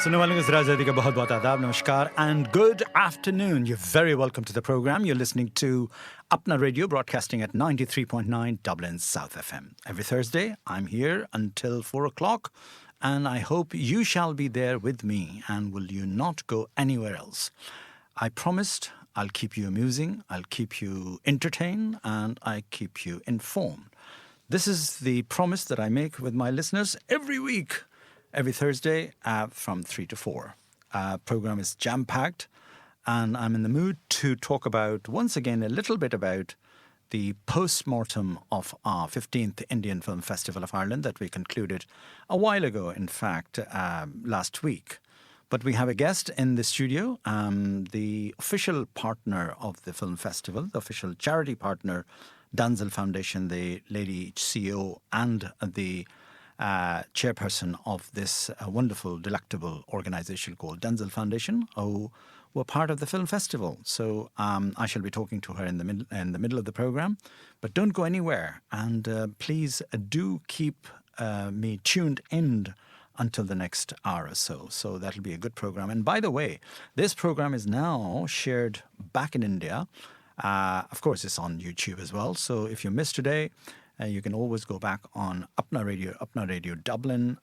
सुनने वालों को Siraj Zaidi का बहुत बहुत आदाब, नमस्कार and good afternoon. You're very welcome to the program. You're listening to Apna Radio, broadcasting at 93.9 Dublin South FM. Every Thursday, I'm here until 4 o'clock, and I hope you shall be there with me, and will you not go anywhere else. I promised I'll keep you amusing, I'll keep you entertained, and I keep you informed. This is the promise that I make with my listeners every week. Every Thursday from 3 to 4. Program is jam-packed, and I'm in the mood to talk about, once again, a little bit about the post-mortem of our 15th Indian Film Festival of Ireland that we concluded a while ago, in fact, last week. But we have a guest in the studio, the official partner of the film festival, the official charity partner, Danzel Foundation, the lady CEO and the chairperson of this wonderful, delectable organization called Danzel Foundation, who were part of the film festival. So I shall be talking to her in the middle of the program. But don't go anywhere, and please do keep me tuned in until the next hour or so. So that'll be a good program. And by the way, this program is now shared back in India. Of course, it's on YouTube as well. So if you missed today, you can always go back on Apna Radio Dublin,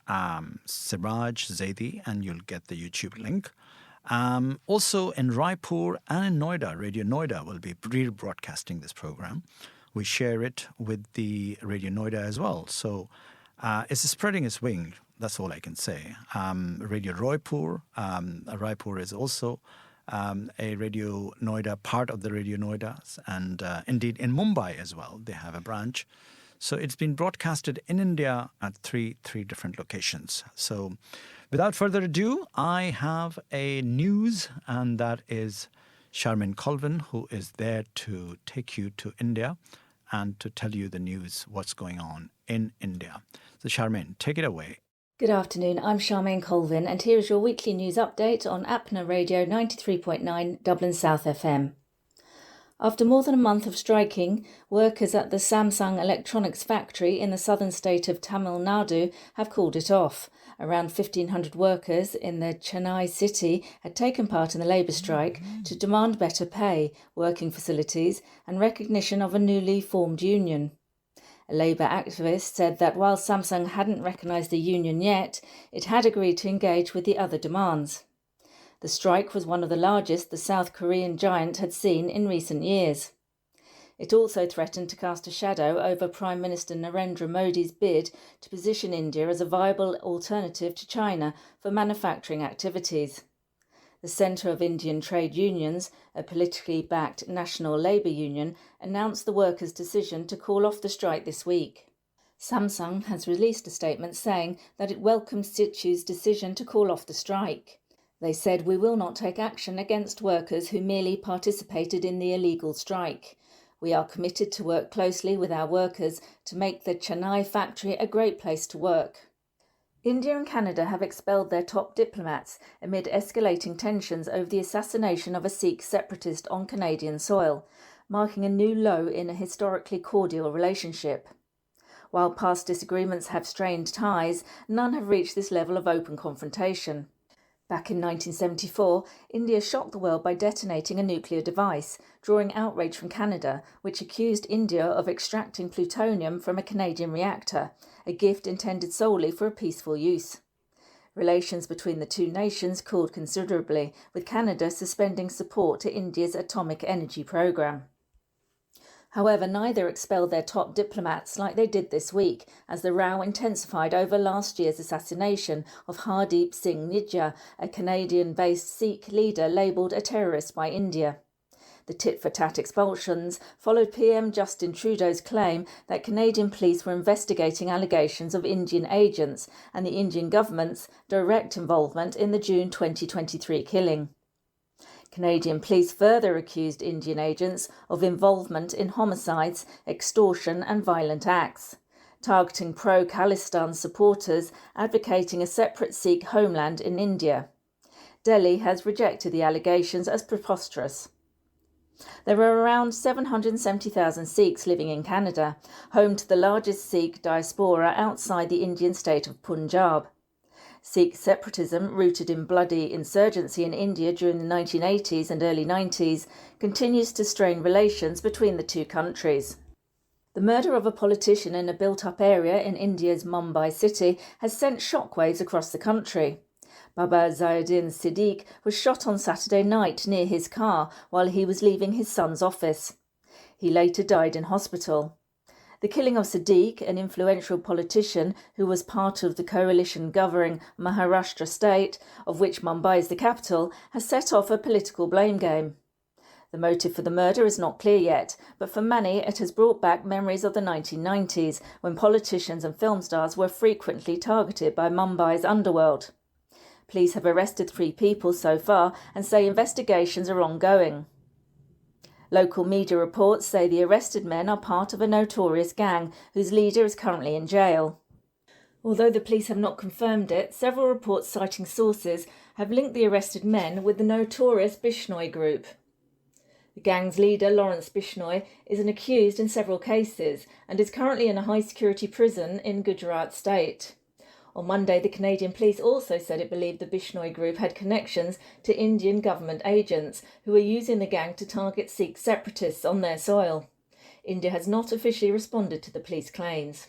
Siraj Zaidi, and you'll get the YouTube link. Also in Raipur and in Noida, Radio Noida will be rebroadcasting this program. We share it with the Radio Noida as well. So it's spreading its wing. That's all I can say. Radio Raipur. Raipur is also a Radio Noida, part of the Radio Noida. And indeed in Mumbai as well, they have a branch. So it's been broadcasted in India at three different locations. So without further ado, I have a news, and that is Charmaine Colvin, who is there to take you to India and to tell you the news, what's going on in India. So Charmaine, take it away. Good afternoon, I'm Charmaine Colvin, and here is your weekly news update on Apna Radio 93.9 Dublin South FM. After more than a month of striking, workers at the Samsung electronics factory in the southern state of Tamil Nadu have called it off. Around 1,500 workers in the Chennai city had taken part in the labour strike to demand better pay, working facilities and recognition of a newly formed union. A Labour activist said that while Samsung hadn't recognised the union yet, it had agreed to engage with the other demands. The strike was one of the largest the South Korean giant had seen in recent years. It also threatened to cast a shadow over Prime Minister Narendra Modi's bid to position India as a viable alternative to China for manufacturing activities. The Centre of Indian Trade Unions, a politically backed national labour union, announced the workers' decision to call off the strike this week. Samsung has released a statement saying that it welcomes Situ's decision to call off the strike. They said, "We will not take action against workers who merely participated in the illegal strike. We are committed to work closely with our workers to make the Chennai factory a great place to work." India and Canada have expelled their top diplomats amid escalating tensions over the assassination of a Sikh separatist on Canadian soil, marking a new low in a historically cordial relationship. While past disagreements have strained ties, none have reached this level of open confrontation. Back in 1974, India shocked the world by detonating a nuclear device, drawing outrage from Canada, which accused India of extracting plutonium from a Canadian reactor, a gift intended solely for a peaceful use. Relations between the two nations cooled considerably, with Canada suspending support to India's atomic energy program. However, neither expelled their top diplomats like they did this week, as the row intensified over last year's assassination of Hardeep Singh Nijjar, a Canadian-based Sikh leader labelled a terrorist by India. The tit-for-tat expulsions followed PM Justin Trudeau's claim that Canadian police were investigating allegations of Indian agents and the Indian government's direct involvement in the June 2023 killing. Canadian police further accused Indian agents of involvement in homicides, extortion and violent acts, targeting pro-Khalistan supporters advocating a separate Sikh homeland in India. Delhi has rejected the allegations as preposterous. There are around 770,000 Sikhs living in Canada, home to the largest Sikh diaspora outside the Indian state of Punjab. Sikh separatism, rooted in bloody insurgency in India during the 1980s and early 90s, continues to strain relations between the two countries. The murder of a politician in a built-up area in India's Mumbai city has sent shockwaves across the country. Baba Zaiuddin Siddique was shot on Saturday night near his car while he was leaving his son's office. He later died in hospital. The killing of Siddique, an influential politician who was part of the coalition governing Maharashtra state, of which Mumbai is the capital, has set off a political blame game. The motive for the murder is not clear yet, but for many it has brought back memories of the 1990s, when politicians and film stars were frequently targeted by Mumbai's underworld. Police have arrested 3 people so far and say investigations are ongoing. Local media reports say the arrested men are part of a notorious gang whose leader is currently in jail. Although the police have not confirmed it, several reports citing sources have linked the arrested men with the notorious Bishnoi group. The gang's leader, Lawrence Bishnoi, is an accused in several cases and is currently in a high-security prison in Gujarat state. On Monday, the Canadian police also said it believed the Bishnoi group had connections to Indian government agents who were using the gang to target Sikh separatists on their soil. India has not officially responded to the police claims.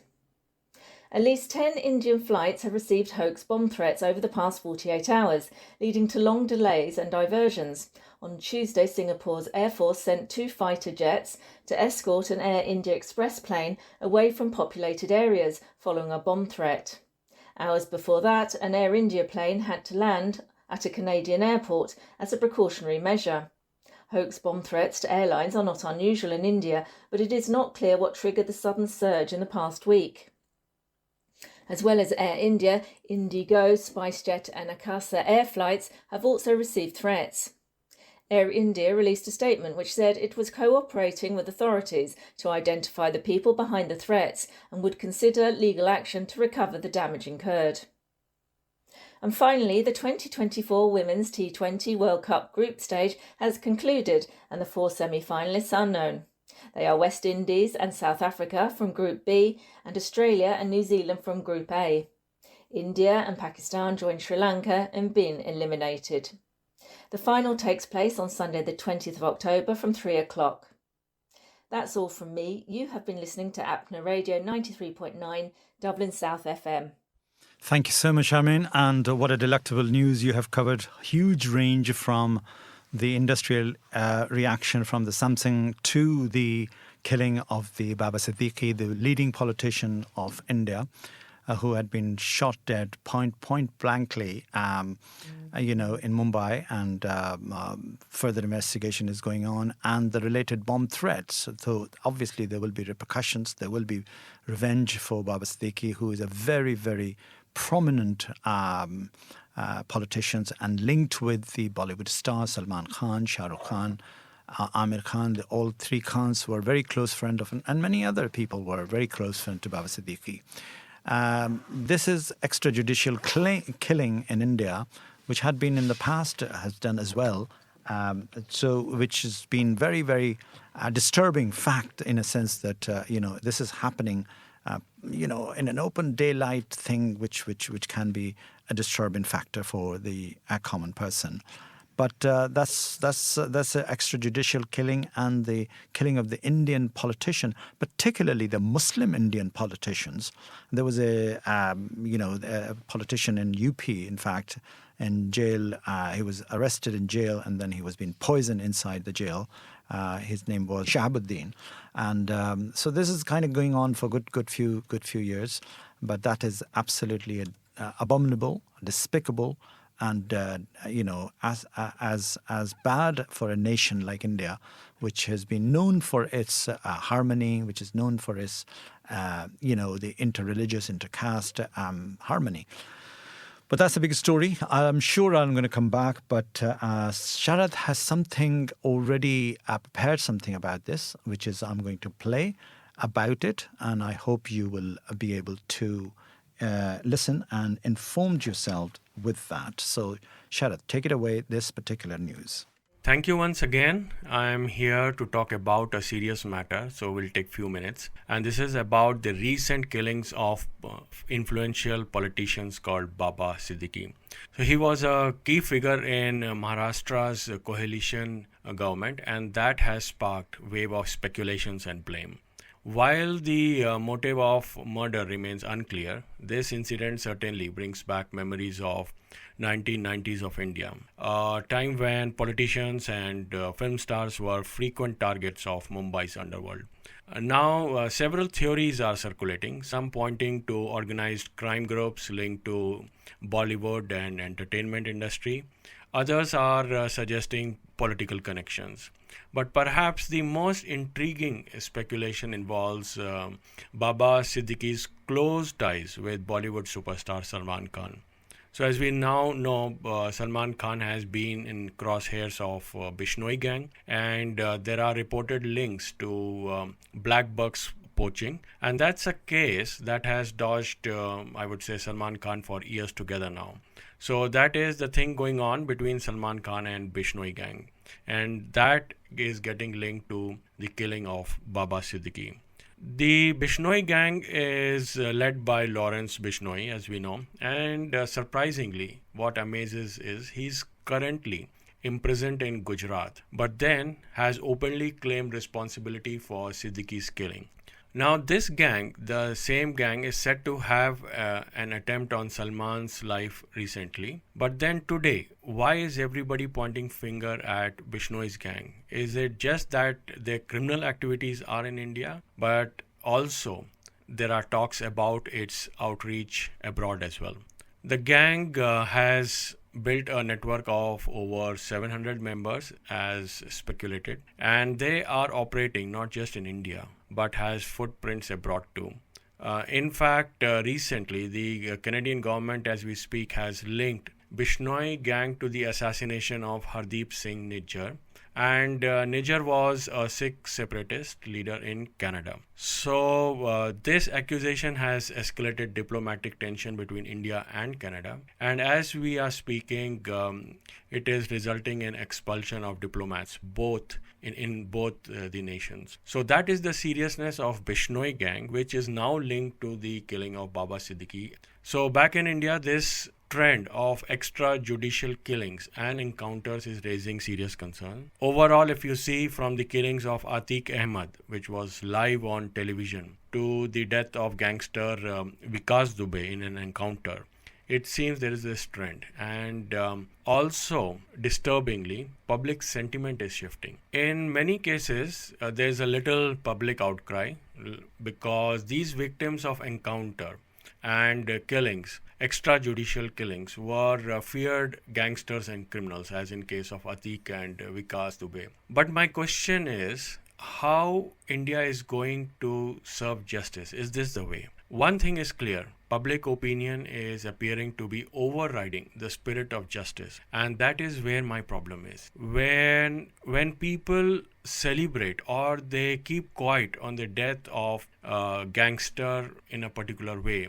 At least 10 Indian flights have received hoax bomb threats over the past 48 hours, leading to long delays and diversions. On Tuesday, Singapore's Air Force sent 2 fighter jets to escort an Air India Express plane away from populated areas following a bomb threat. Hours before that, an Air India plane had to land at a Canadian airport as a precautionary measure. Hoax bomb threats to airlines are not unusual in India, but it is not clear what triggered the sudden surge in the past week. As well as Air India, Indigo, SpiceJet and Akasa air flights have also received threats. Air India released a statement which said it was cooperating with authorities to identify the people behind the threats and would consider legal action to recover the damage incurred. And finally, the 2024 Women's T20 World Cup group stage has concluded and the 4 semi-finalists are known. They are West Indies and South Africa from Group B and Australia and New Zealand from Group A. India and Pakistan joined Sri Lanka and been eliminated. The final takes place on Sunday the 20th of October from 3 o'clock. That's all from me. You have been listening to Apna Radio 93.9 Dublin South FM. Thank you so much, Armin. And what a delectable news you have covered. Huge range from the industrial reaction from the Samsung to the killing of the Baba Siddique, the leading politician of India, who had been shot dead point blankly, in Mumbai, and further investigation is going on, and the related bomb threats. So obviously there will be repercussions. There will be revenge for Baba Siddique, who is a very, very prominent politicians and linked with the Bollywood stars Salman Khan, Shah Rukh Khan, Amir Khan. All 3 Khans were very close friend of, and many other people were very close friend to Baba Siddique. This is extrajudicial killing in India, which had been in the past, has done as well. Which has been very, very disturbing fact in a sense that, this is happening, in an open daylight thing, which can be a disturbing factor for the common person. But that's an extrajudicial killing, and the killing of the Indian politician, particularly the Muslim Indian politicians. There was a politician in UP, in fact, in jail. He was arrested in jail, and then he was being poisoned inside the jail. His name was Shahabuddin, and so this is kind of going on for good few years. But that is absolutely abominable, despicable, and as bad for a nation like India, which has been known for its harmony, which is known for its the interreligious, intercaste harmony. But that's a big story. I'm sure I'm going to come back, but Sharad has something already prepared something about this, which is I'm going to play about it, and I hope you will be able to listen and inform yourself with that. So, Sharad, take it away, this particular news. Thank you once again. I'm here to talk about a serious matter, so we'll take few minutes. And this is about the recent killings of influential politicians called Baba Siddiqui. So he was a key figure in Maharashtra's coalition government, and that has sparked wave of speculations and blame. While the motive of murder remains unclear, this incident certainly brings back memories of 1990s of India, a time when politicians and film stars were frequent targets of Mumbai's underworld. Now, several theories are circulating, some pointing to organized crime groups linked to Bollywood and entertainment industry. Others are suggesting political connections. But perhaps the most intriguing speculation involves Baba Siddiqui's close ties with Bollywood superstar Salman Khan. So, as we now know, Salman Khan has been in crosshairs of Bishnoi gang, and there are reported links to black bucks poaching, and that's a case that has dodged, I would say, Salman Khan for years together now. So that is the thing going on between Salman Khan and Bishnoi gang, and that is getting linked to the killing of Baba Siddiqui. The Bishnoi gang is led by Lawrence Bishnoi, as we know, and surprisingly, what amazes is he's currently imprisoned in Gujarat, but then has openly claimed responsibility for Siddiqui's killing. Now, this gang, the same gang, is said to have an attempt on Salman's life recently. But then today, why is everybody pointing finger at Bishnoi's gang? Is it just that their criminal activities are in India, but also there are talks about its outreach abroad as well? The gang has built a network of over 700 members as speculated, and they are operating not just in India but has footprints abroad too. In fact, recently the Canadian government, as we speak, has linked Bishnoi gang to the assassination of Hardeep Singh Nijjar, and Nijjar was a Sikh separatist leader in Canada. So this accusation has escalated diplomatic tension between India and Canada, and as we are speaking, it is resulting in expulsion of diplomats both in both the nations. So that is the seriousness of Bishnoi gang, which is now linked to the killing of Baba Siddiqui. So back in India, this trend of extrajudicial killings and encounters is raising serious concern. Overall, if you see from the killings of Atiq Ahmed, which was live on television, to the death of gangster Vikas Dubey in an encounter, it seems there is this trend. And also, disturbingly, public sentiment is shifting. In many cases, there is a little public outcry because these victims of encounter and killings, extrajudicial killings, were feared gangsters and criminals, as in case of Atiq and Vikas Dubey. But my question is, how India is going to serve justice? Is this the way? One thing is clear. Public opinion is appearing to be overriding the spirit of justice, and that is where my problem is. When people celebrate or they keep quiet on the death of a gangster in a particular way,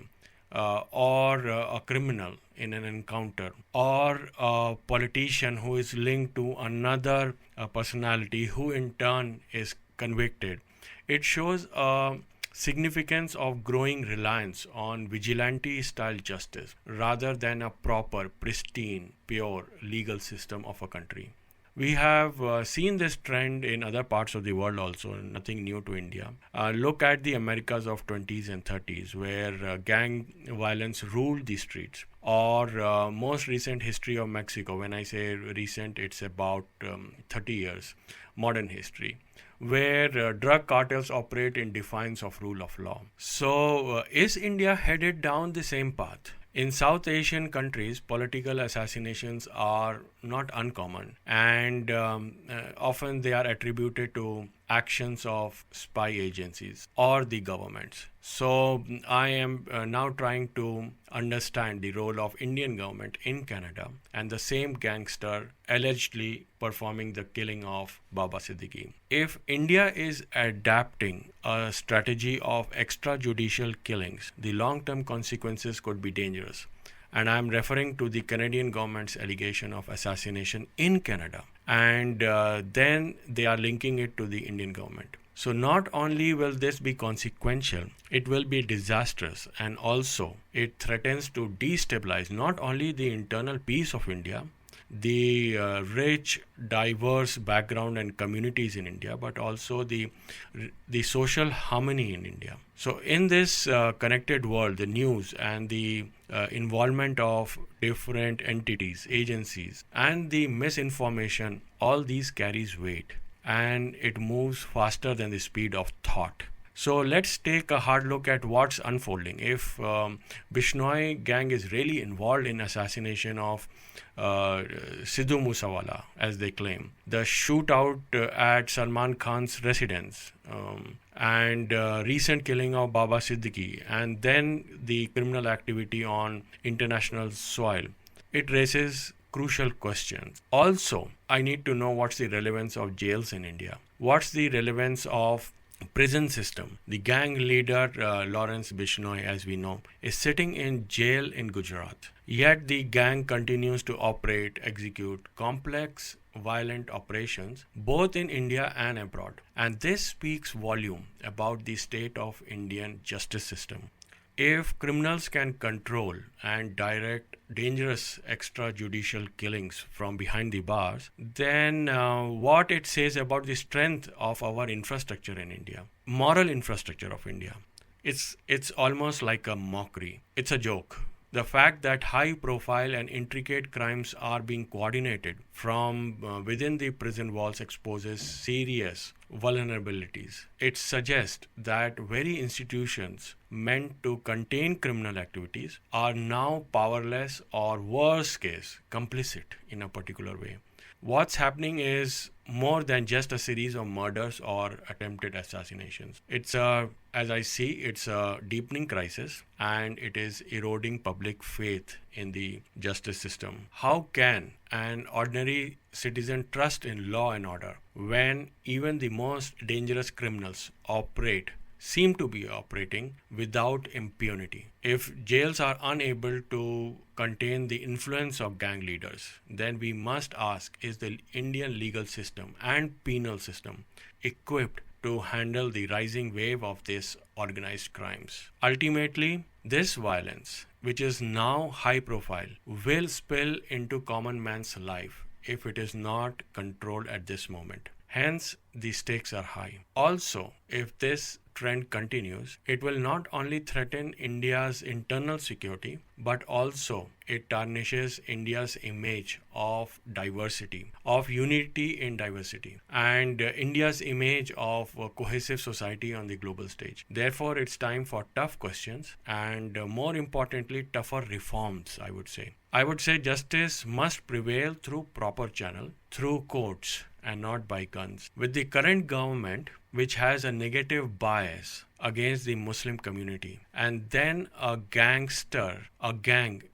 or a criminal in an encounter, or a politician who is linked to another personality who in turn is convicted, it shows a significance of growing reliance on vigilante style justice rather than a proper, pristine, pure legal system of a country. We have seen this trend in other parts of the world also, nothing new to India. Look at the Americas of 20s and 30s, where gang violence ruled the streets. Or most recent history of Mexico. When I say recent, it's about 30 years, modern history, where drug cartels operate in defiance of rule of law. So, is India headed down the same path? In South Asian countries, political assassinations are not uncommon, and often they are attributed to actions of spy agencies or the governments. So I am now trying to understand the role of Indian government in Canada and the same gangster allegedly performing the killing of Baba Siddiqui. If India is adapting a strategy of extrajudicial killings, the long-term consequences could be dangerous. And I am referring to the Canadian government's allegation of assassination in Canada. And then they are linking it to the Indian government. So not only will this be consequential, it will be disastrous, and also it threatens to destabilize not only the internal peace of India, the rich, diverse background and communities in India, but also the social harmony in India. So in this connected world, the news and the involvement of different entities, agencies, and the misinformation, all these carries weight, and it moves faster than the speed of thought. So let's take a hard look at what's unfolding. If Bishnoi gang is really involved in assassination of Sidhu Moosewala, as they claim, the shootout at Salman Khan's residence, and recent killing of Baba Siddiqui, and then the criminal activity on international soil, it raises crucial questions. Also, I need to know what's the relevance of jails in India. What's the relevance of prison system? The gang leader Lawrence Bishnoi, as we know, is sitting in jail in Gujarat. Yet the gang continues to operate, execute complex violent operations both in India and abroad. And this speaks volume about the state of Indian justice system. If criminals can control and direct dangerous extrajudicial killings from behind the bars, then what it says about the strength of our infrastructure in India, moral infrastructure of India, it's almost like a mockery. It's a joke. The fact that high profile and intricate crimes are being coordinated from within the prison walls exposes serious vulnerabilities. It suggests that very institutions meant to contain criminal activities are now powerless, or worse case, complicit in a particular way. What's happening is more than just a series of murders or attempted assassinations. It's as I see, it's a deepening crisis, and it is eroding public faith in the justice system. How can an ordinary citizen trust in law and order when even the most dangerous criminals seem to be operating without impunity? If jails are unable to contain the influence of gang leaders, then we must ask, is the Indian legal system and penal system equipped to handle the rising wave of these organized crimes? Ultimately, this violence, which is now high profile, will spill into common man's life if it is not controlled at this moment. Hence, the stakes are high. Also, if this trend continues, it will not only threaten India's internal security, but also it tarnishes India's image of diversity, of unity in diversity, and India's image of a cohesive society on the global stage. Therefore, it's time for tough questions and, more importantly, tougher reforms, I would say. I would say justice must prevail through proper channel, through courts, and not by guns. With the current government, which has a negative bias against the Muslim community, and then a gang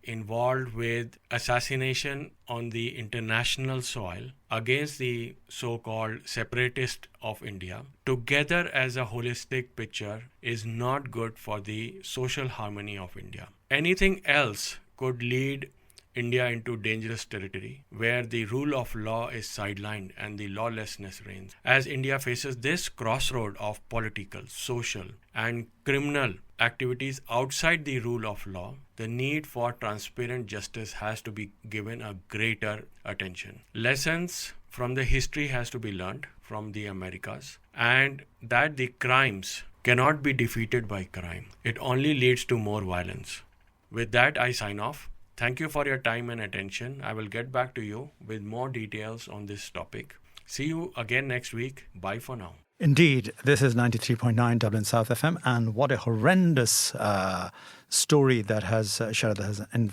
involved with assassination on the international soil against the so-called separatist of India, together as a holistic picture is not good for the social harmony of India. Anything else could lead India into dangerous territory where the rule of law is sidelined and the lawlessness reigns. As India faces this crossroad of political, social, and criminal activities outside the rule of law, the need for transparent justice has to be given a greater attention. Lessons from the history has to be learned from the Americas, and that the crimes cannot be defeated by crime. It only leads to more violence. With that, I sign off. Thank you for your time and attention. I will get back to you with more details on this topic. See you again next week. Bye for now. Indeed, this is 93.9 Dublin South FM, and what a horrendous story that has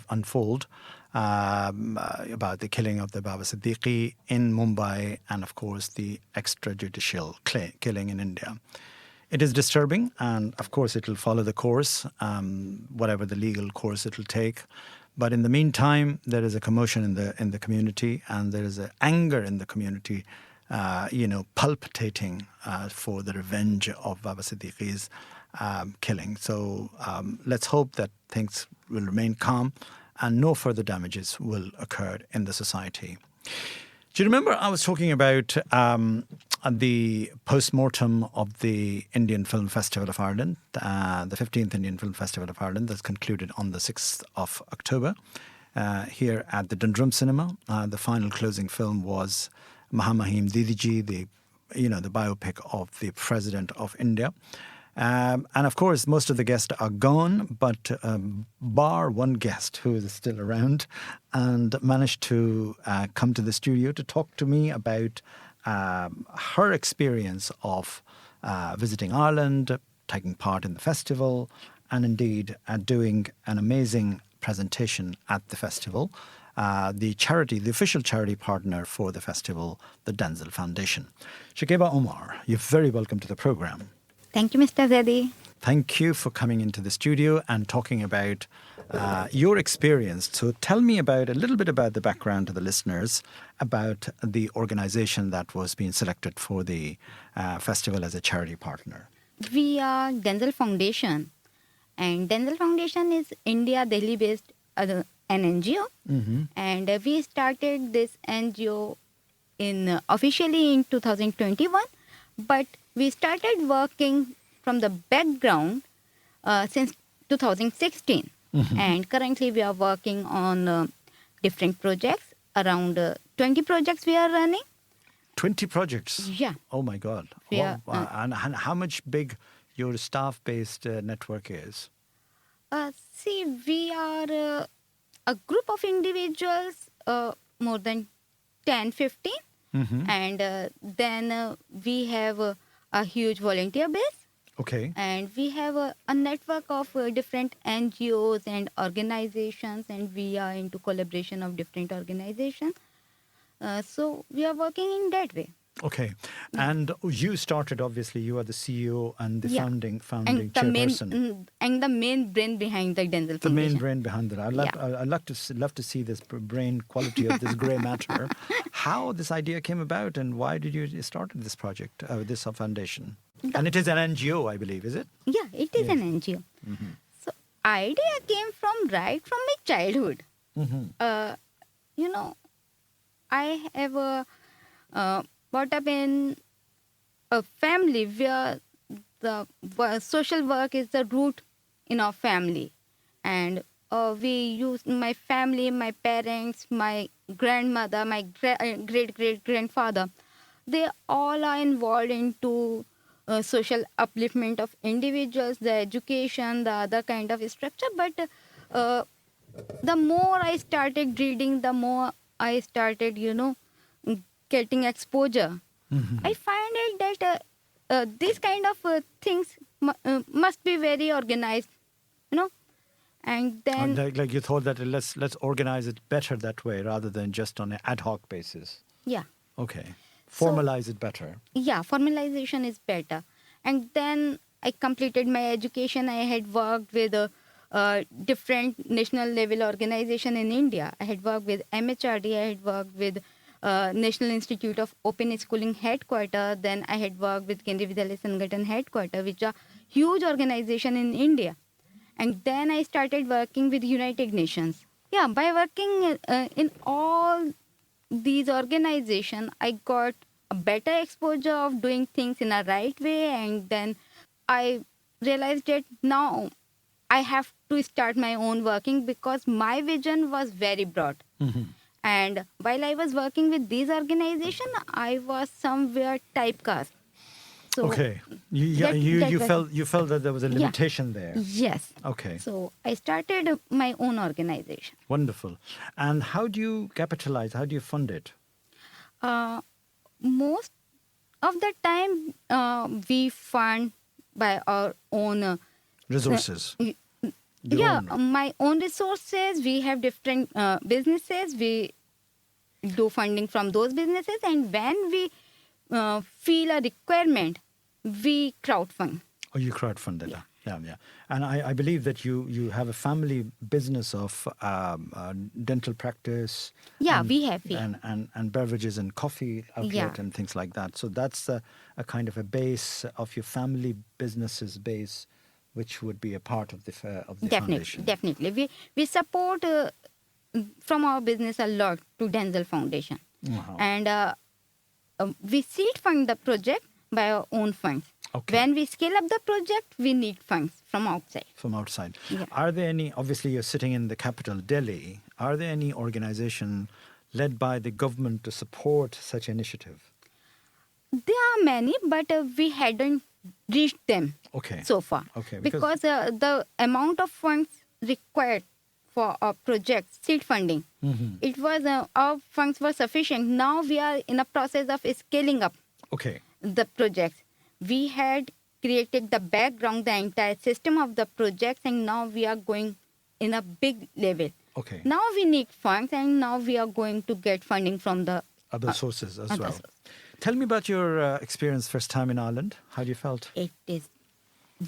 unfolded about the killing of the Baba Siddiqui in Mumbai, and of course the extrajudicial killing in India. It is disturbing, and of course it will follow the course, whatever the legal course it will take. But in the meantime, there is a commotion in the community, and there is an anger in the community, palpitating for the revenge of Baba Siddiqui's killing. So let's hope that things will remain calm and no further damages will occur in the society. Do you remember I was talking about the post-mortem of the Indian Film Festival of Ireland, the 15th Indian Film Festival of Ireland that's concluded on the 6th of October here at the Dundrum Cinema. The final closing film was Mahamahim Didiji, the biopic of the President of India. And of course, most of the guests are gone, but bar one guest who is still around and managed to come to the studio to talk to me about her experience of visiting Ireland, taking part in the festival, and indeed doing an amazing presentation at the festival. The official charity partner for the festival, the Denzel Foundation. Shakeba Omar, you're very welcome to the program. Thank you, Mr. Zaidi. Thank you for coming into the studio and talking about your experience. So tell me a little bit about the background to the listeners about the organization that was being selected for the festival as a charity partner. We are Denzel Foundation, and Denzel Foundation is India Delhi-based an NGO, and we started this NGO officially in 2021, but we started working from the background since 2016. And currently we are working on different projects, around 20 projects we are running. 20 projects? Yeah. Oh my God. Yeah, And how much big your staff-based network is? We are a group of individuals, more than 10, 15. And then we have a huge volunteer base. Okay. And we have a network of different NGOs and organizations, and we are into collaboration of different organizations. So we are working in that way. Okay. And you started, obviously, you are the CEO and the founding and chairperson. And the main brain behind the Denzel Foundation. The main brain behind it. I'd love to see this brain quality of this grey matter. How this idea came about and why did you start this project, this foundation? And it is an NGO, I believe, is it? Yeah, it is an NGO. So idea came from my childhood. I have brought up in a family where the social work is the root in our family. And we use my family, my parents, my grandmother, my great-great-grandfather. They all are involved into social upliftment of individuals, the education, the other kind of structure. But the more I started reading, the more I started, getting exposure. I find it that these kind of things must be very organized, And then, like you thought that let's organize it better that way rather than just on an ad hoc basis. Yeah. Okay. Formalize it better. Yeah, formalization is better. And then I completed my education. I had worked with different national level organization in India. I had worked with MHRD. I had worked with National Institute of Open Schooling headquarters. Then I had worked with Kendriya Vidyalaya Sangathan headquarters, which are huge organization in India. And then I started working with United Nations. Yeah, by working in all these organizations, I got a better exposure of doing things in a right way. And then I realized that now I have to start my own working because my vision was very broad. And while I was working with these organizations, I was somewhere typecast. So okay. You felt that there was a limitation there. Yes. Okay. So I started my own organization. Wonderful. And how do you capitalize? How do you fund it? Most of the time, we fund by our own resources. My own resources. We have different businesses. We do funding from those businesses, and when we feel a requirement, we crowdfund. Oh, you crowdfunded. Yeah. And I believe that you have a family business of dental practice. Yeah, and, we have. And beverages and coffee outlet and things like that. So that's a kind of a base of your family business's base, which would be a part of the foundation. Definitely. We support from our business a lot to Denzel Foundation. Wow. And we seed fund the project by our own funds. Okay. When we scale up the project, we need funds from outside. From outside. Yeah. Are there any, obviously you're sitting in the capital, Delhi, are there any organization led by the government to support such initiative? There are many, but we hadn't reached them Okay. so far. Okay, Because the amount of funds required for our project, seed funding, it was our funds were sufficient. Now we are in a process of scaling up Okay. the projects. We had created the background, the entire system of the projects, and now we are going in a big level. Okay. Now we need funds, and now we are going to get funding from the Other sources as other well. sources. Tell me about your experience first time in Ireland. How do you felt? It is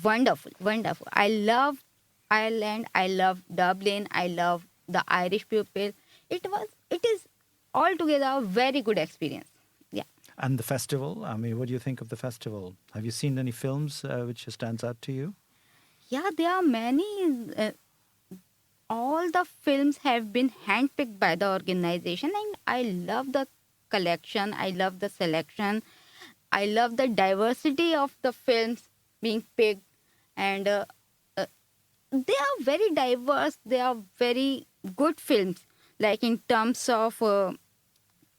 wonderful, wonderful. I love Ireland. I love Dublin. I love the Irish people. It is altogether a very good experience. Yeah. And the festival, I mean, what do you think of the festival? Have you seen any films which stands out to you? Yeah, there are many. All the films have been handpicked by the organization, and I love the collection. I love the selection. I love the diversity of the films being picked, and they are very diverse. They are very good films, like in terms of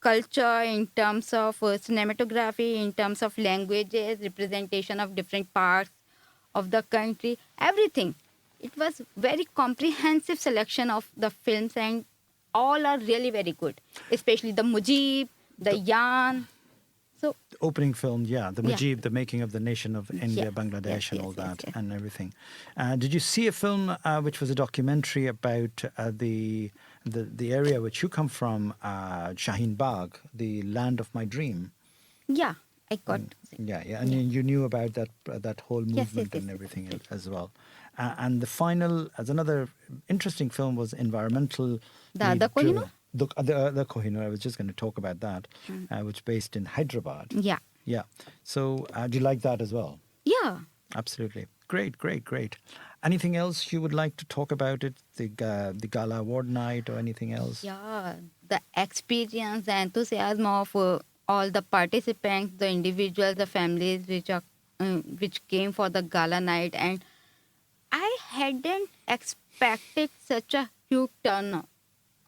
culture, in terms of cinematography, in terms of languages, representation of different parts of the country, everything. It was very comprehensive selection of the films, and all are really very good, especially the Mujib, the Yan. So The opening film, yeah, the Yeah. Mujib, the making of the nation of India, Yes, Bangladesh, yes, and all yes, yes, that, yes. and everything. Did you see a film which was a documentary about the area which you come from, Shaheen Bagh, the land of my dream? yeah, I got Yeah, yeah, and you knew about that whole Yes, movement yes, and yes, everything yes. as well. And the final, as another interesting film, was environmental. The other Kohinoor? The Kohinoor. I was just going to talk about that, which based in Hyderabad. Yeah. Yeah. So, do you like that as well? Yeah. Absolutely. Great, great, great. Anything else you would like to talk about it? The gala award night or anything else? Yeah, the experience, the enthusiasm of all the participants, the individuals, the families which came for the gala night, and I hadn't expected such a huge turnout.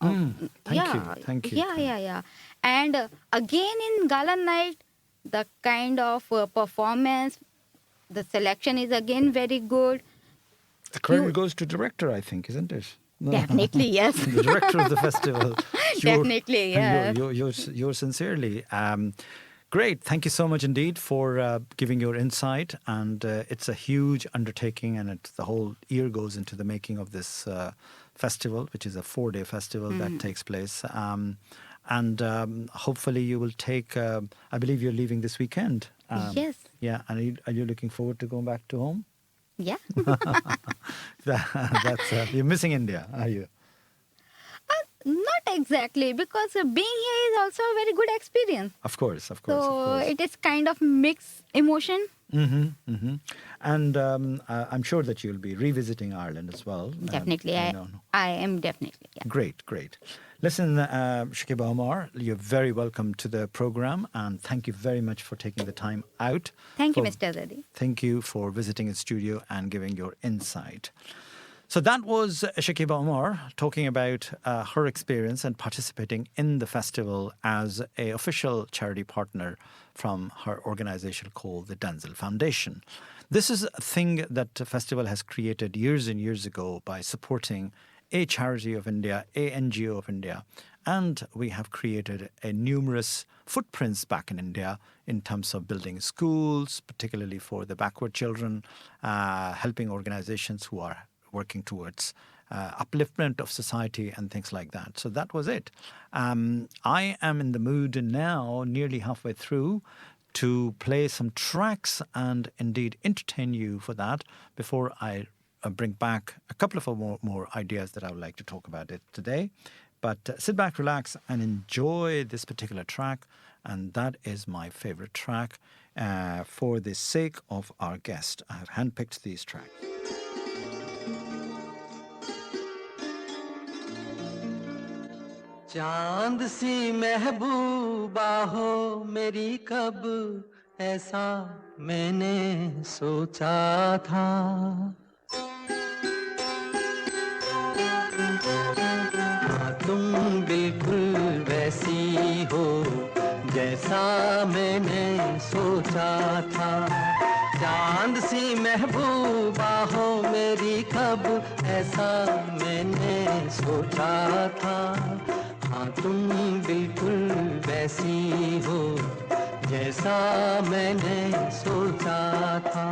Thank you. Yeah. And again in gala night, the kind of performance, the selection is again very good. The credit goes to director, I think, isn't it? No. Definitely, yes. The director of the festival. Definitely, yeah. You're sincerely. Great. Thank you so much indeed for giving your insight. And it's a huge undertaking, and the whole year goes into the making of this festival, which is a 4-day festival that takes place. And hopefully you will take, I believe you're leaving this weekend. Yes. Yeah. And are you looking forward to going back to home? Yeah. You're missing India, are you? Not exactly, because being here is also a very good experience. Of course. So it is kind of mixed emotion. And I'm sure that you'll be revisiting Ireland as well. Definitely. I am definitely. Yeah. Great. Listen, Shakiba Omar, you're very welcome to the program, and thank you very much for taking the time out. Thank you, Mr. Zaidi. Thank you for visiting the studio and giving your insight. So that was Shakiba Omar talking about her experience and participating in the festival as an official charity partner from her organization called the Denzel Foundation. This is a thing that the festival has created years and years ago by supporting a charity of India, a NGO of India, and we have created a numerous footprints back in India in terms of building schools, particularly for the backward children, helping organizations who are working towards upliftment of society and things like that. So that was it. I am in the mood now, nearly halfway through, to play some tracks and indeed entertain you for that before I bring back a couple of more ideas that I would like to talk about it today. But sit back, relax, and enjoy this particular track. And that is my favorite track for the sake of our guest. I have handpicked these tracks. चांद सी महबूबा हो मेरी कब ऐसा मैंने सोचा था हाँ, तुम बिल्कुल वैसी हो जैसा मैंने सोचा था चांद सी महबूबा हो मेरी कब ऐसा मैंने सोचा था हाँ तुम बिल्कुल वैसी हो जैसा मैंने सोचा था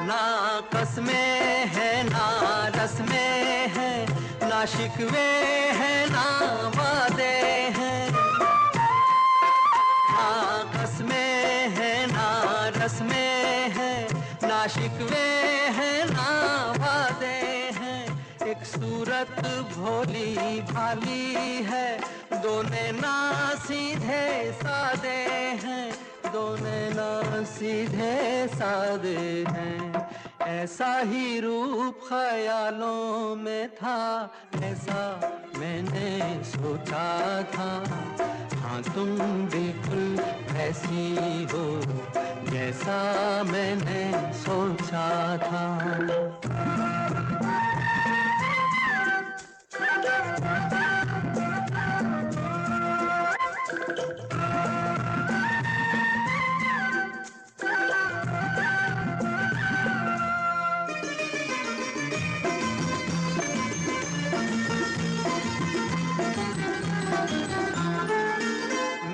ना कसमें है ना रस्में है ना शिकवे है ना वादे हैं ना कसमें है ना रस्में है ना शिकवे है ना वादे हैं एक सूरत भोली भाली है दोनों ना सीधे सादे हैं दोनों ना सीधे सादे हैं ऐसा ही रूप ख्यालों में था ऐसा मैंने सोचा था हाँ तुम बिल्कुल ऐसी हो जैसा मैंने सोचा था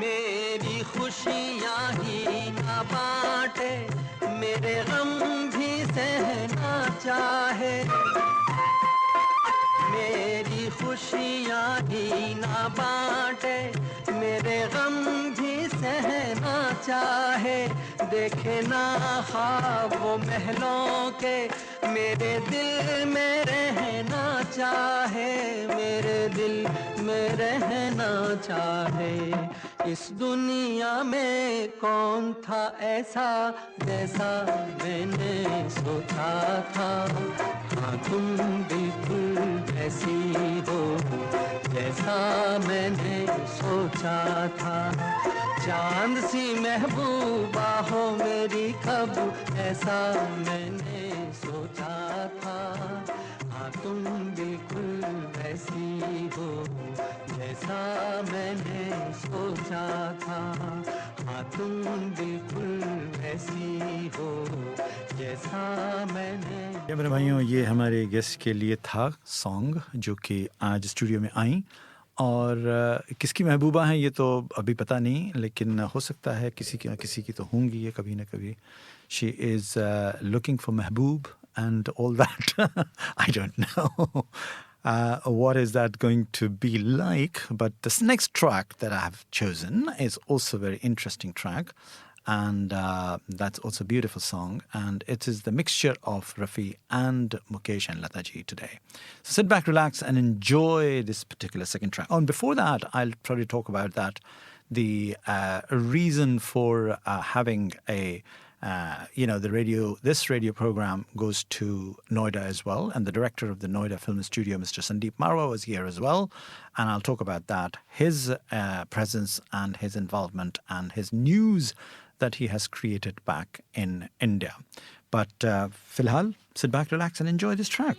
मेरी खुशियाँ ही ना बांटे मेरे गम भी सहना चाहे मेरी खुशियाँ ही ना बांटे मेरे गम भी सहना चाहे देखे ना ख्वाब वो महलों के मेरे दिल में रहना चाहे मेरे दिल में रहना चाहे इस दुनिया में कौन था ऐसा जैसा मैंने सोचा था हाँ तुम बिल्कुल ऐसी हो जैसा मैंने सोचा था चांद सी महबूबा हो मेरी कब ऐसा मैंने सोचा था हाँ तुम बिल्कुल वैसी हो जैसा मैंने सोचा था हाँ तुम बिल्कुल वैसी हो जैसा मैंने ये मेरे भाइयों ये हमारे गेस्ट के लिए था सॉन्ग जो कि आज स्टूडियो में आई और किसकी महबूबा हैं ये तो अभी पता नहीं लेकिन हो सकता है किसी की तो होंगी ये कभी ना कभी she is looking for Mehboob and all that. I don't know what is that going to be like. But this next track that I have chosen is also a very interesting track. And that's also a beautiful song. And it is the mixture of Rafi and Mukesh and Lataji today. So sit back, relax, and enjoy this particular second track. Oh, and before that, I'll probably talk about that. The reason for having a this radio program goes to Noida as well. And the director of the Noida Film Studio, Mr. Sandeep Marwa, was here as well. And I'll talk about that, his presence and his involvement and his news that he has created back in India. But Filhal, sit back, relax, and enjoy this track.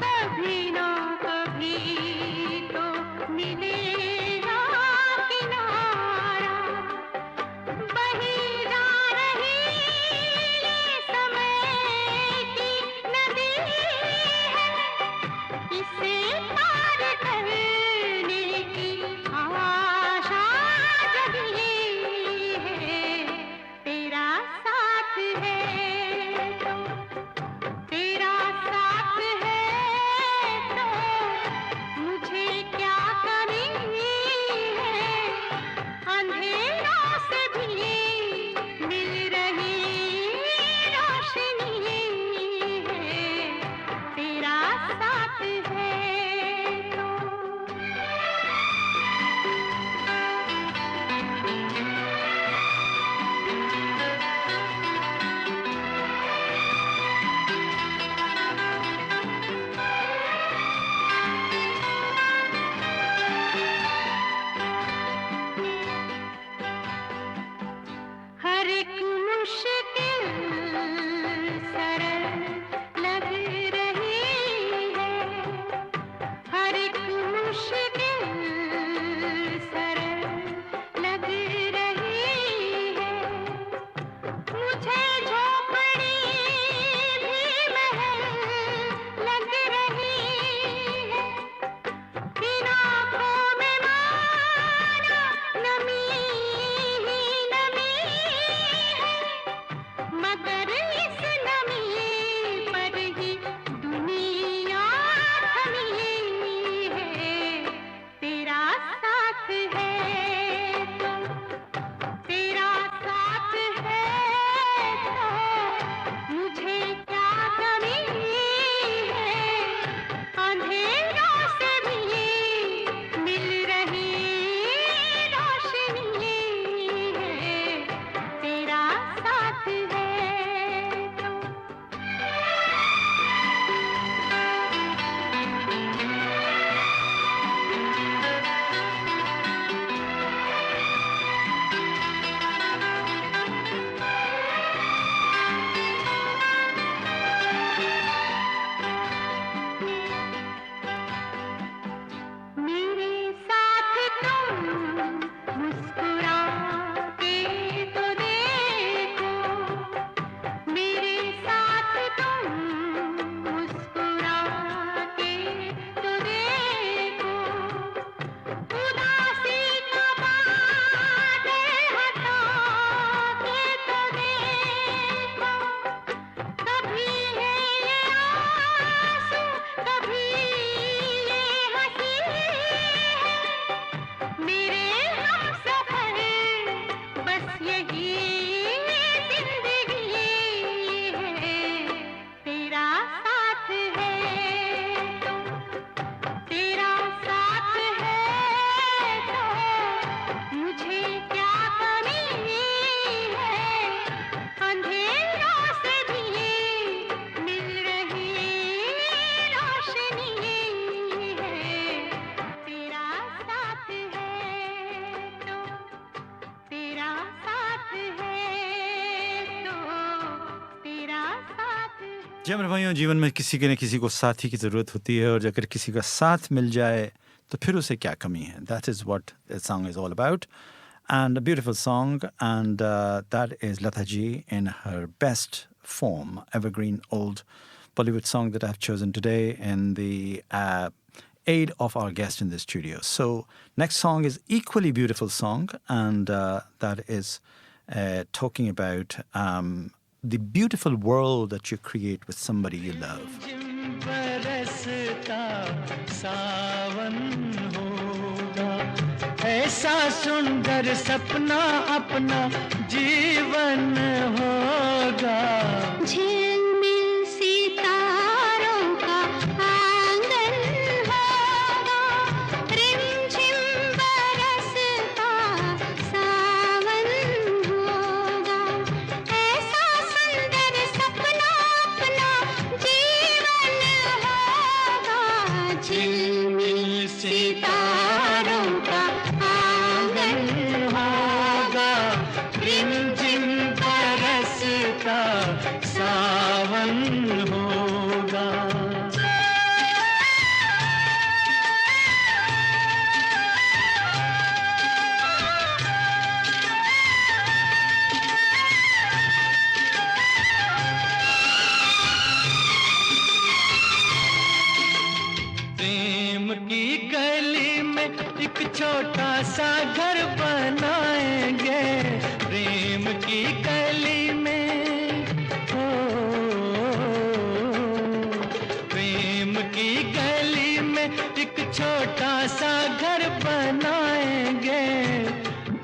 कभी ना कभी जी मेरे भाइयों, जीवन में किसी के न किसी को साथी की ज़रूरत होती है, और अगर किसी का साथ मिल जाए तो फिर उसे क्या कमी है. That is what the song is all about. And a beautiful song, and that is Lata ji in her best form, evergreen old Bollywood song that I've chosen today in the aid of our guest in the studio. So next song is equally beautiful song, and that is talking about the beautiful world that you create with somebody you love. ऐसा सुंदर सपना अपना जीवन होगा झिलमिल सितारों का आंगन होगा रिमझिम बरसता सावन होगा ऐसा सुंदर सपना अपना जीवन होगा झिलमिल सितारों का सावन होगा प्रेम की गली में एक छोटा सा घर बनाएंगे प्रेम की गली में छोटा सा घर बनाएंगे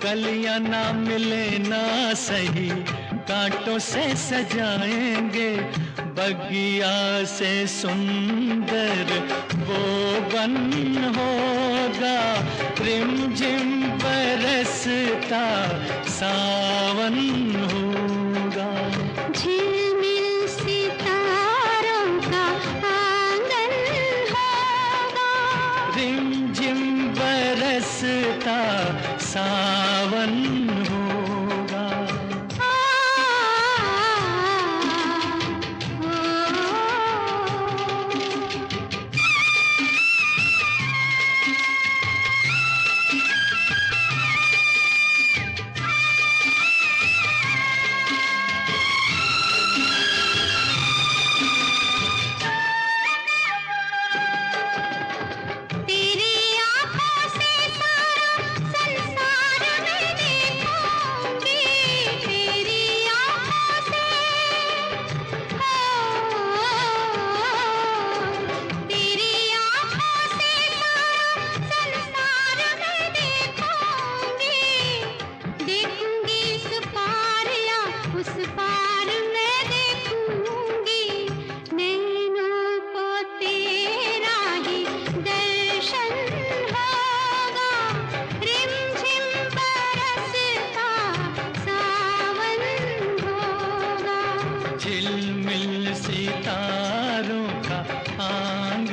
कलियां ना मिले ना सही कांटों से सजाएंगे बगिया से सुंदर वो बन होगा रिमझिम बरसता सावन होगा झिलमिल सितारों का आंगन होगा रिमझिम बरसता सावन होगा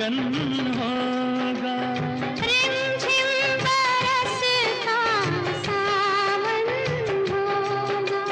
आंगन होगा। रिमझिम बरसता सावन होगा।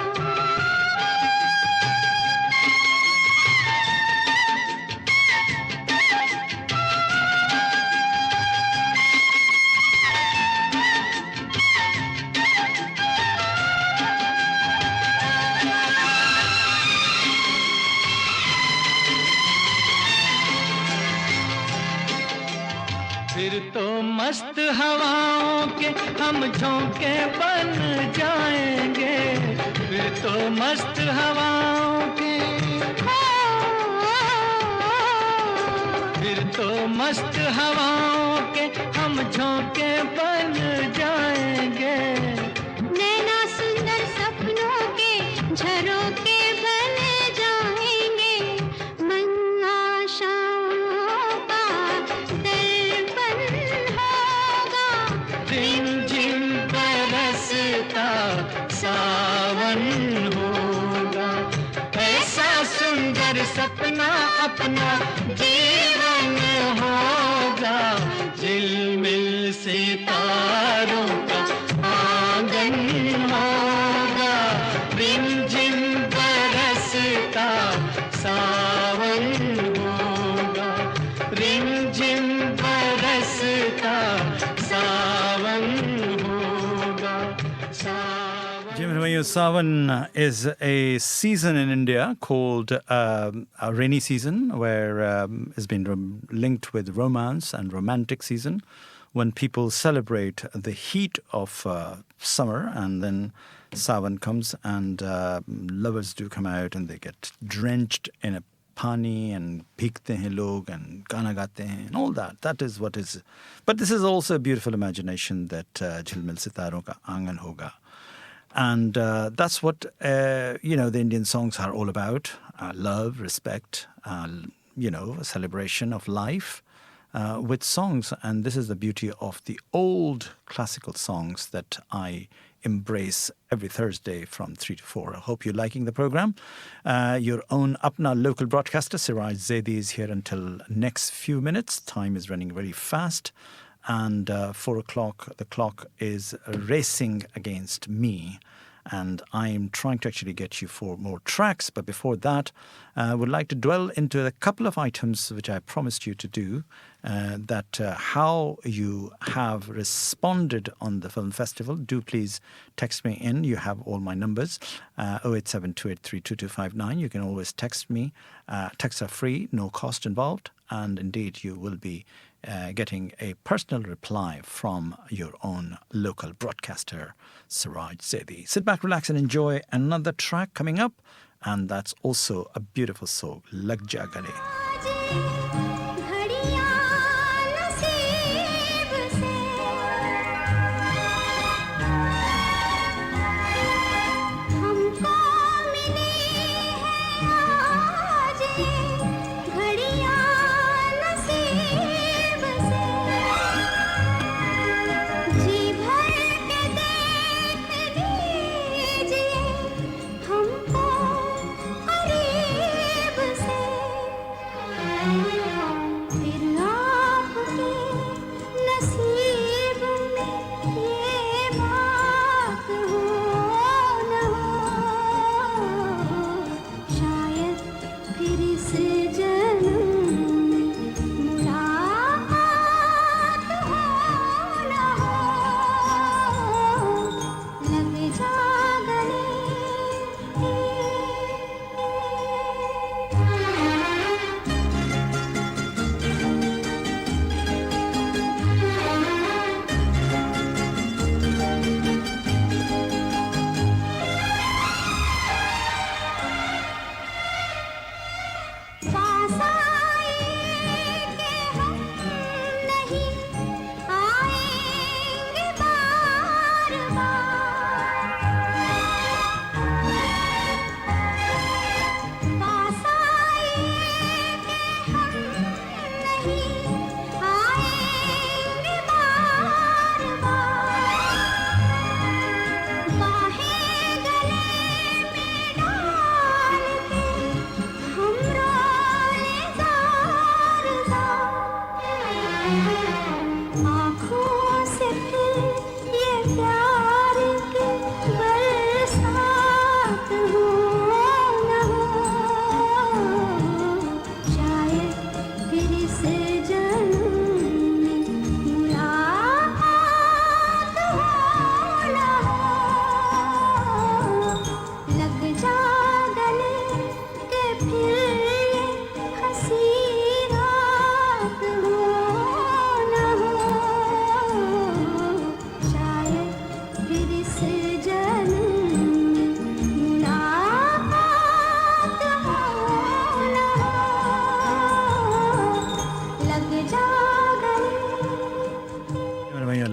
फिर तो मस्त हवाओं के हम झोंके बन जाएंगे। फिर तो मस्त हवाओं के, फिर तो मस्त हवाओं के हम झोंके बन जाएंगे। नैना सुंदर सपनों के झरोके बन जाएंगे। मन आशाओं का दर्पण होगा। रिमझिम बरसता सावन होगा। ऐसा सुंदर सपना अपना जीवन होगा। झिलमिल सितारों का आंगन होगा। रिमझिम बरसता सावन होगा। रिमझिम बरसता सावन होगा। सावन। Jim and Ramayo, Sawan is a season in India called a rainy season, where has been linked with romance and romantic season, when people celebrate the heat of summer, and then Sawan comes and lovers do come out and they get drenched in a pani and bhigte hain log and gana gaate hain and all that. That is what is. But this is also a beautiful imagination that Jhilmil Sitaron ka Aangan Hoga. And that's what, the Indian songs are all about. Love, respect, a celebration of life with songs. And this is the beauty of the old classical songs that I embrace every Thursday from 3 to 4. I hope you're liking the program. Your own Apna local broadcaster, Siraj Zaidi, is here until next few minutes. Time is running very fast. And 4 o'clock, the clock is racing against me. And I'm trying to actually get you 4 more tracks. But before that, I would like to dwell into a couple of items which I promised you to do. How you have responded on the film festival. Do please text me in. You have all my numbers. 08728322259. You can always text me. Texts are free, no cost involved. And indeed, you will be getting a personal reply from your own local broadcaster, Siraj Zaidi. Sit back, relax, and enjoy another track coming up. And that's also a beautiful song, Lag Ja Gale. हमको करीब से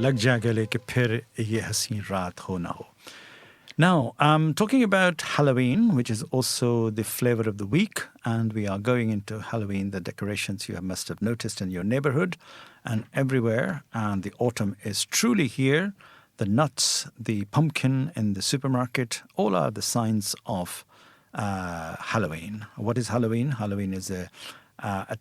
लग जा गले कि फिर ये हसी रात हो ना हो. Now, talking about Halloween, which is also the flavor of the week, and we are going into Halloween, the decorations you must have noticed in your neighborhood and everywhere, and the autumn is truly here. The nuts, the pumpkin in the supermarket, all are the signs of Halloween. What is Halloween? Halloween is a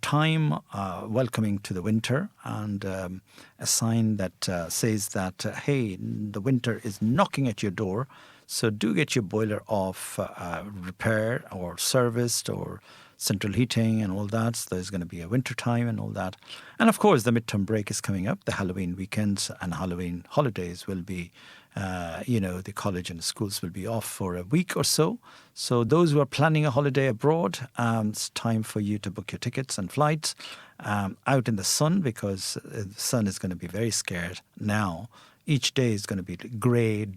time welcoming to the winter, and a sign that says that, hey, the winter is knocking at your door. So do get your boiler off repair or serviced, or central heating and all that. So there's going to be a winter time and all that. And of course, the midterm break is coming up. The Halloween weekends and Halloween holidays will be, the college and the schools will be off for a week or so. So those who are planning a holiday abroad, it's time for you to book your tickets and flights out in the sun, because the sun is going to be very scared now. Each day is going to be grey,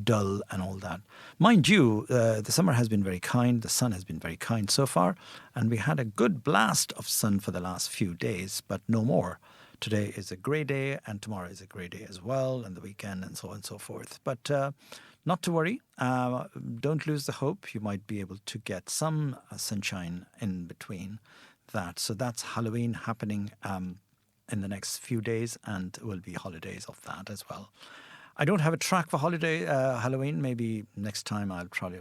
dull and all that. Mind you, the summer has been very kind. The sun has been very kind so far. And we had a good blast of sun for the last few days, but no more. Today is a grey day, and tomorrow is a grey day as well, and the weekend, and so on and so forth. But not to worry. Don't lose the hope. You might be able to get some sunshine in between that. So that's Halloween happening in the next few days, and will be holidays of that as well. I don't have a track for Halloween. Maybe next time I'll try to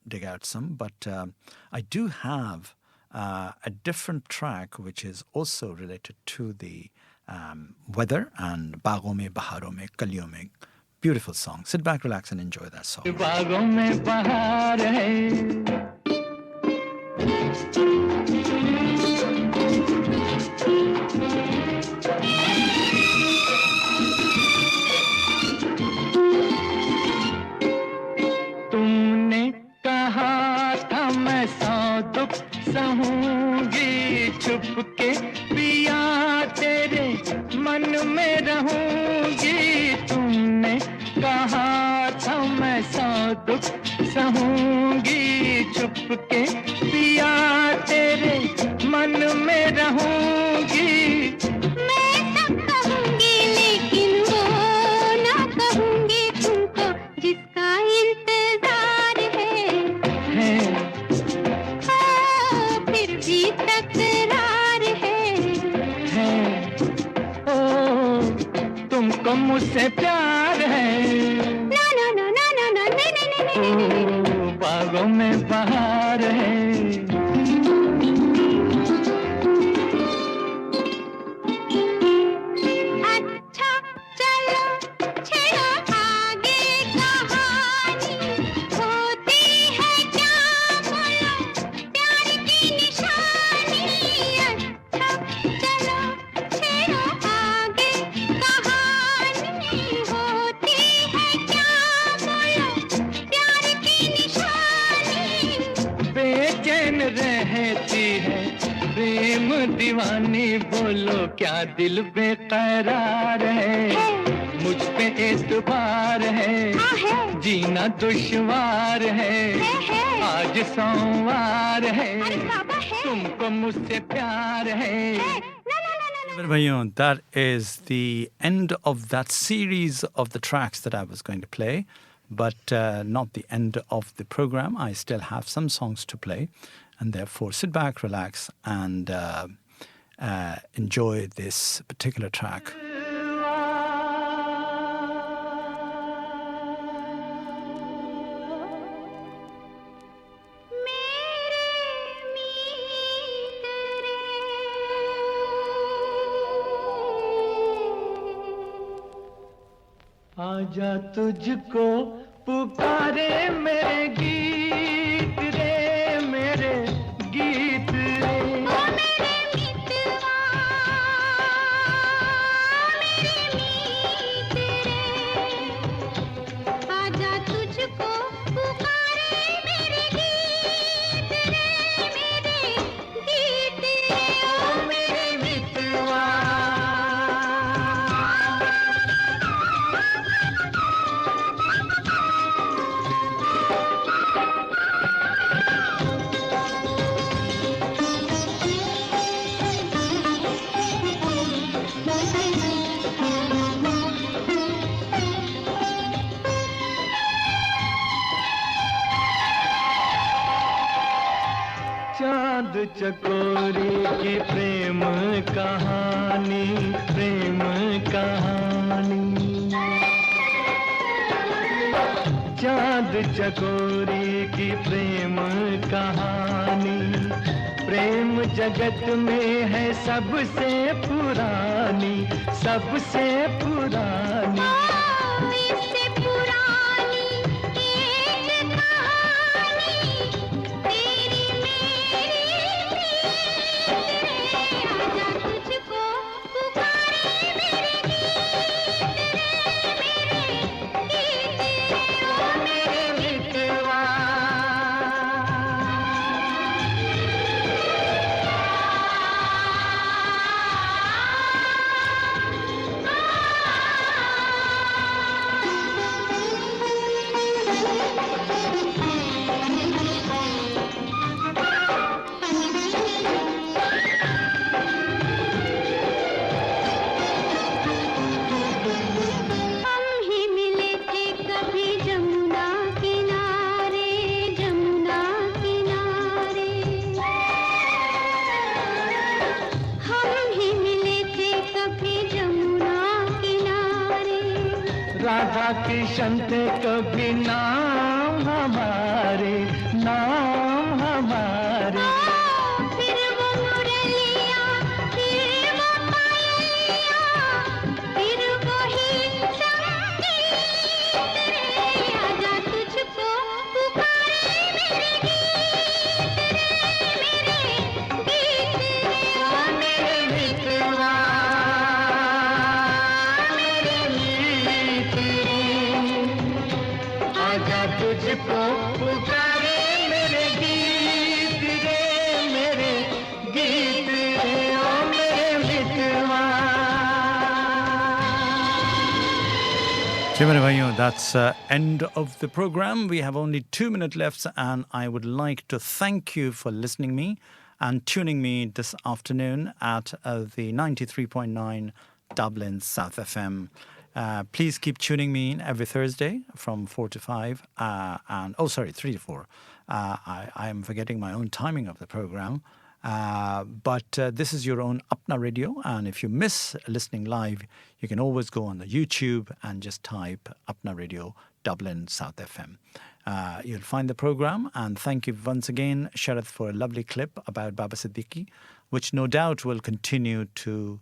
dig out some. But I do have a different track which is also related to the weather and Baagon mein, Baharon mein, Kaliyon mein. Beautiful song. Sit back, relax and enjoy that song. बागों में बहार है तुमने कहा था मैं सौ दुख सहूंगी छुपके पिया तेरे मन में रहूंगी तुमने कहा था मैं सौ दुख सहूंगी छुपके पिया तेरे मन में रहूंगी मैं सब कहूंगी लेकिन वो ना कहूंगी तुमको जिसका इंतजार है फिर भी तकरार है ओ तुमको मुझसे प्यार है ना ना ना ना ना ना नहीं नहीं नहीं नहीं नहीं ओ बागों में बहार है अच्छा चलो छेड़ो आगे कहानी होती है क्या बोलो प्यार की निशानी अच्छा चलो छेड़ो आगे कहानी होती है क्या बोलो प्यार की निशानी बेचैन रहती है प्रेम दीवानी बोलो क्या दिल बेकरार है मुझ पे एतबार है जीना दुश्वार है आज सोमवार है तुमको मुझसे प्यार है That is the end of that series of the tracks that I was going to play, but not the end of the program. I still have some songs to play, and therefore sit back, relax, and enjoy this particular track. आजा तुझको पुकारे मेरे गीत रे मेरे गीत रे ओ मेरे मितवा मेरे मीत रे आजा तुझको पुकारे मेरे गीत रे मेरे गीत रे ओ मेरे मितवा चांद चकोरी की प्रेम कहानी, प्रेम कहानी। चांद चकोरी की प्रेम कहानी, प्रेम जगत में है सबसे पुरानी, सबसे पुरानी। इससे पुरानी एक कहानी, तेरी मेरी प्रीत रे, आजा तुझको पुकारे मेरे गीत रे, मेरे गीत रे, ओ मेरे मितवा। हम ही मिले थे कभी जमुना किनारे, जमुना किनारे। हम ही मिले थे कभी जमुना किनारे। राधा किशन थे कभी नाम हमारे, नाम हमारे। फिर वो मुरलिया, फिर वो पायलिया, फिर वही संगीत रे, आजा तुझको पुकारे मेरे गीत रे, मेरे गीत रे, ओ मेरे मितवा, मेरे मीत रे, आजा तुझको पुकारे मेरे गीत रे, मेरे गीत रे, ओ मेरे मितवा। Jimmy Bhaiyo, that's end of the program. We have only 2 minutes left, and I would like to thank you for listening me and tuning me this afternoon at the 93.9 Dublin South FM. Please keep tuning me in every Thursday from 4 to 5, and 3 to 4. I am forgetting my own timing of the program. But this is your own Apna Radio, and if you miss listening live, you can always go on the YouTube and just type Apna Radio Dublin South FM. You'll find the program, and thank you once again, Sharath, for a lovely clip about Baba Siddiqui, which no doubt will continue to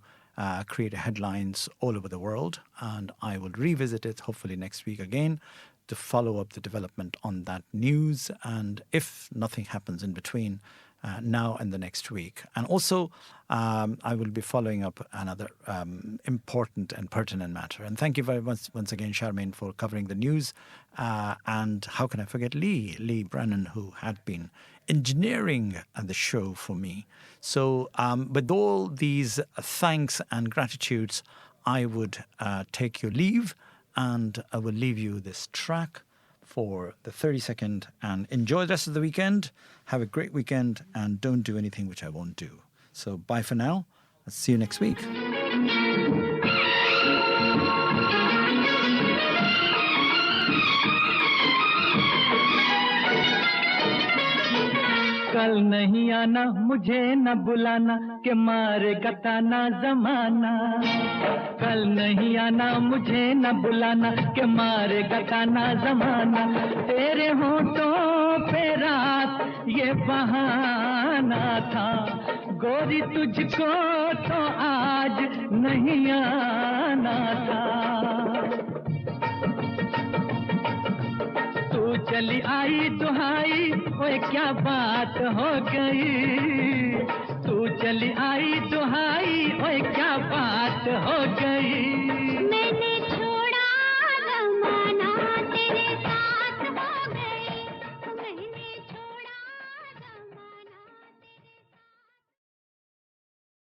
create headlines all over the world, and I will revisit it hopefully next week again to follow up the development on that news, and if nothing happens in between, now and the next week. And also, I will be following up another important and pertinent matter. And thank you very much once again, Charmaine, for covering the news. And how can I forget Lee Brennan, who had been engineering the show for me. So with all these thanks and gratitudes, I would take your leave, and I will leave you this track for the 32nd, and enjoy the rest of the weekend. Have a great weekend, and don't do anything which I won't do. So bye for now. I'll see you next week. कल नहीं आना, मुझे न बुलाना, के मारेगा ताना जमाना। कल नहीं आना, मुझे न बुलाना, के मारेगा ताना जमाना। तेरे होठों पे रात ये बहाना था, गोरी तुझको तो आज नहीं आना था। तू चली आई दुहाई, ओए क्या बात हो गई। तू चली आई दुहाई, ओए क्या बात हो गई।